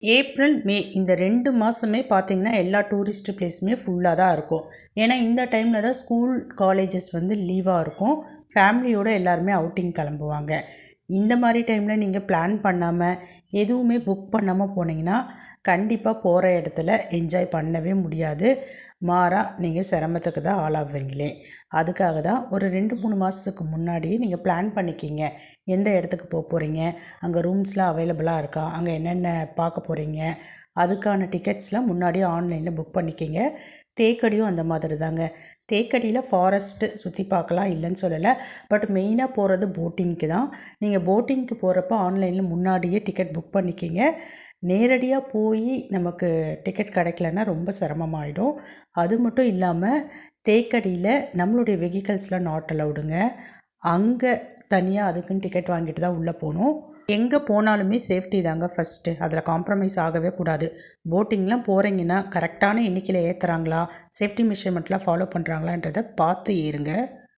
April, மே இந்த 2 மாதமே பார்த்திங்கன்னா எல்லா டூரிஸ்ட் பிளேஸுமே ஃபுல்லாக தான் இருக்கும். ஏன்னா இந்த டைமில் தான் ஸ்கூல் காலேஜஸ் லீவாக இருக்கும். ஃபேமிலியோடு எல்லாருமே அவுட்டிங் கிளம்புவாங்க. இந்த மாதிரி டைமில் நீங்கள் பிளான் பண்ணாமல் எதுவுமே புக் பண்ணாமல் போனீங்கன்னா கண்டிப்பாக போகிற இடத்துல என்ஜாய் பண்ணவே முடியாது. மாறாக நீங்கள் சிரமத்துக்கு தான் ஆளாவீங்களே. அதுக்காக தான் ஒரு 2-3 மாதத்துக்கு முன்னாடியே நீங்கள் பிளான் பண்ணிக்கிங்க. எந்த இடத்துக்கு போகிறீங்க, அங்கே ரூம்ஸ்லாம் அவைலபிளாக இருக்கா, அங்கே என்னென்ன பார்க்க போகிறீங்க, அதுக்கான டிக்கெட்ஸ்லாம் முன்னாடியே ஆன்லைனில் புக் பண்ணிக்கிங்க. தேக்கடியும் அந்த மாதிரி தாங்க. தேக்கடியில் ஃபாரஸ்ட்டு சுற்றி பார்க்கலாம், இல்லைன்னு சொல்லலை. பட் மெயினாக போகிறது போட்டிங்க்கு தான். நீங்கள் போட்டிங்க்கு போகிறப்ப ஆன்லைனில் முன்னாடியே டிக்கெட் புக் பண்ணிக்கிங்க. நேரடியாக போய் நமக்கு டிக்கெட் கிடைக்கலன்னா ரொம்ப சிரமமாயிடும். அது மட்டும் இல்லாமல் தேக்கடியில் நம்மளுடைய வெஹிக்கல்ஸ்லாம் நாட் அலவுடுங்க. அங்கே தனியாக அதுக்குன்னு டிக்கெட் வாங்கிட்டு தான் உள்ளே போகணும். எங்கே போனாலுமே சேஃப்டி தாங்க ஃபஸ்ட்டு, அதில் காம்ப்ரமைஸ் ஆகவே கூடாது. போட்டிங்லாம் போகிறீங்கன்னா கரெக்டான எண்ணிக்கையில் ஏற்றுறாங்களா, சேஃப்டி மெஷர்மெண்ட்லாம் ஃபாலோ பண்ணுறாங்களான்றதை பார்த்து ஏறுங்க.